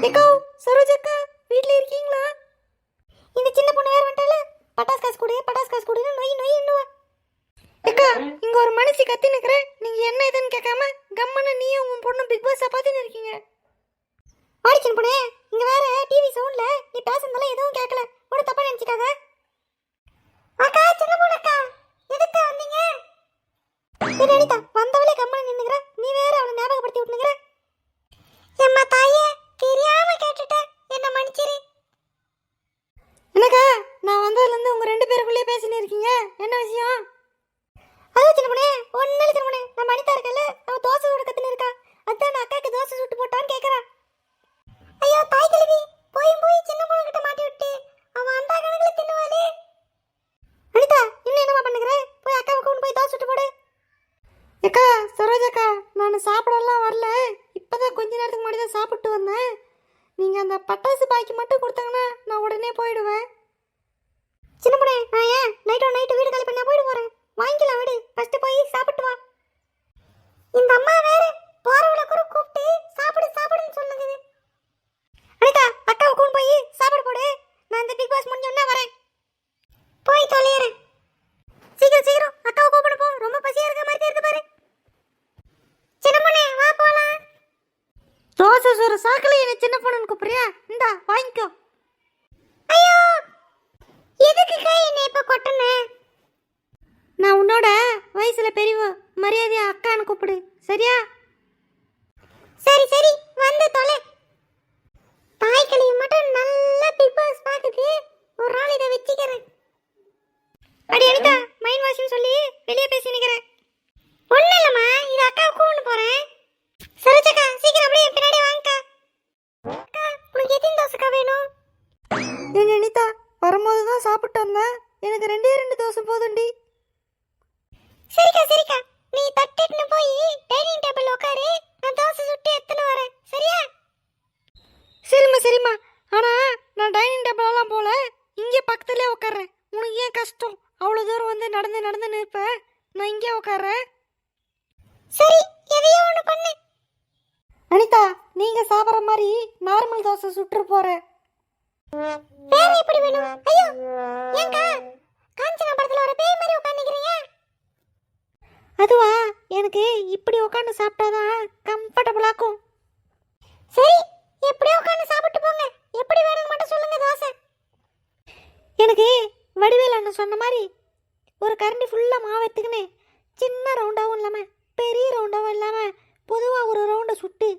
ஏக்கா சரோஜக்கா வீட்டில் இருக்கீங்களா? இந்த சின்ன பொண்ணு வேறு வந்துட்டால பட்டாஸ் காசு கொடு நொய் நொய் என்னவா? ஏக்கா இங்கே ஒரு மனுஷி கத்தி நிற்கிறேன், நீங்கள் என்ன இதுன்னு கேட்காம கம்மன்னு நீயும் உன் பொண்ணு பிக் பாஸை பார்த்துன்னு இருக்கீங்க. வாடி சின்ன பொண்ணே, இங்கே வேற டிவி சவுண்டில் நீ பேசுனதெல்லாம் எதுவும் கேட்கல, ஒன்றும் தப்பாக நினச்சிக்காத. அக்கா சின்ன பொண்ணக்கா எதுக்கு வந்தீங்க? அனிதா வந்தவளே கம்மன்னு நின்னுக்கிற, நீ வேற அவளை ஞாபகப்படுத்தி விட்டுனுங்கிற. எம்மா தாயே தெரியாம கேட்டுட்டேன், என்ன மன்னிச்சிரு. என்னக்கா நான் வந்ததுலேருந்து உங்கள் ரெண்டு பேருக்குள்ளேயே பேசினு இருக்கீங்க, என்ன விஷயம்? அதுவும் சின்ன பொண்ணே ஒன்றும் சின்ன பொண்ணே, நம்ம அனிதா இருக்கல அவள் தோசை சுட கத்துன்னு இருக்கா, அதான் நான் அக்காவுக்கு தோசை சுட்டு போட்டான்னு கேட்குறா. ஐயோ தாய் கிழவி போய் சின்ன பொண்ணு கிட்ட மாட்டி விட்டு அவன் அந்த கணக்கில் தின்னுவாளே. அனிதா இன்னும் என்னமா பண்ணுகிற, போய் அக்காவுக்கு கொண்டு போய் தோசை சுட்டு போடு. ஏக்கா சரோஜாக்கா நான் சாப்பிடலாம் வரல, இப்போதான் கொஞ்ச நேரத்துக்கு முன்னாடி தான் சாப்பிட்டு வந்தேன். நீங்கள் அந்த பட்டாசு பாக்கி மட்டும் கொடுத்தாங்கன்னா நான் உடனே போயிடுவேன். சின்ன பொண்ணே நான் ஏன் நைட்டு வீடு காலி பண்ண போயிட்டு போகிறேன், வாங்கிக்கலாம் வீடு, ஃபஸ்ட்டு போய் சாப்பிட்டு வா. இந்த அம்மா வேற போறவளை கூட கூப்பிட்டு சாப்பிடுன்னு சொல்லுங்க. அனிதா அக்காவை கூண்டு போய் சாப்பாடு போடு, நான் இந்த பிக் பாஸ் முடிஞ்சோன்னா வரேன். போய் தொலைகிறேன், சீக்கிரம் அக்காவை கூப்பிட்டு போ, ரொம்ப பசியா இருக்க மாதிரி இருக்கு பாரு. சின்ன பொண்ணே வா போலாம். தோசை சோறு சாக்கல என்ன சின்ன பொண்ணுன்னு கூப்பிடுறியா? இந்தா வாங்கிக்கோ. ஐயோ எதுக்கு என்னை இப்ப கொட்டன? நான் உன்னோட வயசுல பெரியவ, மரியாதையா அக்கான்னு கூப்பிடு சரியா? சரி வந்து தொலை. தாய் கிளவி மட்டும் நல்லா பிக் பாஸ் பாக்குது, ஒரு நாள் இதை வச்சுக்கிறேன். அடி அனிதா மைண்ட் வாஷ்னு சொல்லி வெளியே பேசி நிக்கிறேன். ஒன்றும் இல்லைம்மா, இது அக்காவை கூப்பிட்டு போறேன். சரோஜக்கா சீக்கிரம் அப்படியே பின்னாடி வாங்கக்கா. அக்கா உனக்கு எத்தனை தோசைக்கா வேணும்? எங்க அனிதா வரும்போது தான் சாப்பிட்டு வந்தேன், எனக்கு ரெண்டு தோசை போதுண்டி. சரிக்கா நீ தட்டிட்டு போய் டைனிங் டேபிள் உட்காரு, நான் தோசை சுட்டு எடுத்துன்னு வரேன் சரியா? சரிம்மா ஆனா நான் டைனிங் டேபிளெல்லாம் போல, இங்கே பக்கத்துலேயே உட்கார்றேன். உனக்கு ஏன் கஷ்டம், அவ்வளோ தூரம் வந்து நடந்து நிற்ப, நான் இங்கே உட்கார்றேன். சரி எதையோ ஒன்று பண்ணு. அனிதா நீங்க சாப்பிட்ற மாதிரி நார்மல் தோசை சுட்டு போறேன். வேற எப்படி வேணும்? ஐயோ ஏங்கா காஞ்சனா படத்துல ஒரு பேய் மாதிரி உட்கார்ந்துக்கிறீங்க? அதுவா எனக்கு இப்படி உட்காந்து சாப்பிட்டாதான் கம்ஃபர்டபுளாக்கும். சரி எப்படி உட்காந்து சாப்பிட்டு போங்க, எப்படி வேணும்னு மட்டும் சொல்லுங்க தோசை. எனக்கு வடிவேல் அண்ணன் சொன்ன மாதிரி ஒரு கரண்டி ஃபுல்லாக மாவு எடுத்துக்கினே, சின்ன ரவுண்டாகவும் இல்லாமல் பெரிய ரவுண்டாகவும் இல்லாமல் பொதுவாக ஒரு ரவுண்டை சுட்டு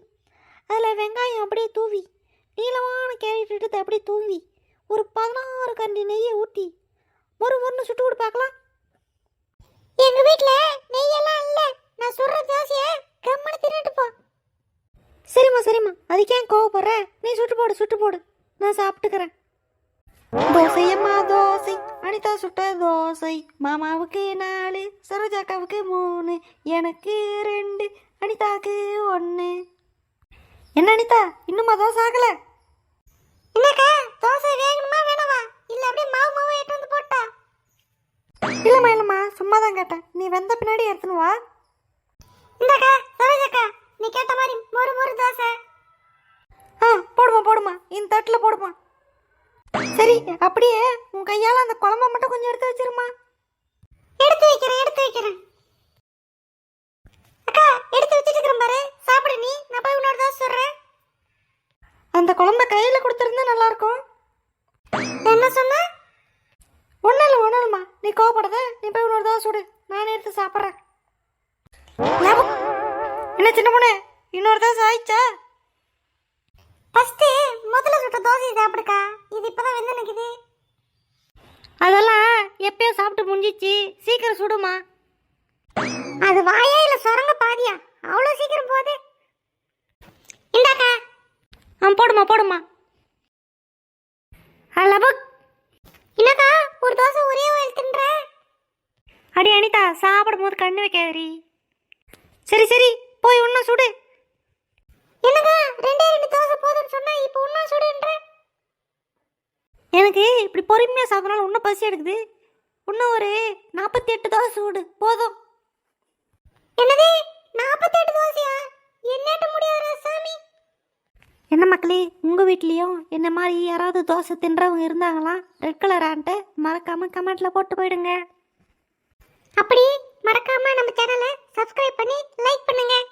அதில் வெங்காயம் அப்படியே தூவி, நீளமான கேரட் எடுத்து அப்படியே தூவி, ஒரு 16 கரண்டி நெய்யை ஊற்றி மொறுன்னு சுட்டு விட்டு பார்க்கலாம். எங்கள் வீட்டில் நெய்யெல்லாம் இல்லை, நான் சுடுற தோசையை கம்மனு தின்னுட்டு போ. சரிம்மா அதுக்கே கோவப்படுற, நீ சுட்டு போடு நான் சாப்பிட்டுக்கிறேன். தோசையம்மா தோசை, அனிதா சுட்ட தோசை, மாமாவுக்கு 4, சரோஜாக்காவுக்கு 3, எனக்கு 2, அனிதாவுக்கு 1. என்ன அனிதா இன்னுமா தோசை ஆகல? என்னக்கா தோசை வேகணுமா வேணவா, இல்ல அப்படியே மாவு ஏட்டு வந்து போட்டா? இல்லம்மா சும்மா தான் கேட்டேன், நீ வெந்த பின்னாடி எடுத்துன்னு வா. இந்தக்கா சரோஜாக்கா நீ கேட்ட மாதிரி மொறு தோசை. போடுமா இந்த தட்டில் போடுமா. சரி அப்படியே உன் கையால் அந்த குழம்ப மட்டும் கொஞ்சம் எடுத்து வச்சிருமா. எடுத்து வைக்கிறேன் அக்கா, எடுத்து வச்சிருக்கிறேன் பாரு, சாப்பிடு நீ, நான் போய் உன்னோட தோசை சொல்றேன். அந்த குழம்ப கையில் கொடுத்துருந்தா நல்லா இருக்கும். என்ன சொன்ன? ஒன்றும் இல்லைம்மா, நீ கோவப்படாத, நீ போய் உன்னோட தோசை சுடு, நானே எடுத்து சாப்பிட்றேன். என்ன சின்ன பொண்ணு இன்னொரு தோசை ஆயிடுச்சா? ஃபஸ்ட்டு முதல்ல சுட்ட தோசையை சாப்பிடுக்கா, இது இப்போதான் வெந்து நிற்குது. அதெல்லாம் எப்பயோ சாப்பிட்டு முடிஞ்சிச்சு, சீக்கிரம் சுடுமா. அது வாயா இல்லை சுரங்க பாதியா, அவ்வளோ சீக்கிரம் போகுது. இந்தாக்கா. போடுமா. ஹலோ இல்லக்கா, ஒரு தோசை ஒரே வாயில் தின்ற. அடி அனிதா சாப்பிடும் போது கண்ணு வைக்காதீ. சரி போய் இன்னும் சுடு. என்னக்கா 2 தோசை போதும்னு சொன்னா இப்போ இன்னும் சுடுன்ற. எனக்கு இப்படி பொறுமையாக சாப்பிட்றனால இன்னும் பசி எடுக்குது, இன்னும் ஒரு 48 தோசை சுடு போதும். என்னது 48 தோசையா? என்னட்ட முடியாதுடா சாமி. என்ன மக்களே, உங்கள் வீட்லேயும் என்ன மாதிரி யாராவது தோசை தின்றவங்க இருந்தாங்களா? ரெட் கலர் ஆண்ட்டை மறக்காமல் கமெண்ட்டில் போட்டு போயிடுங்க. அப்படி மறக்காமல் நம்ம சேனலை சப்ஸ்கிரைப் பண்ணி லைக் பண்ணுங்கள்.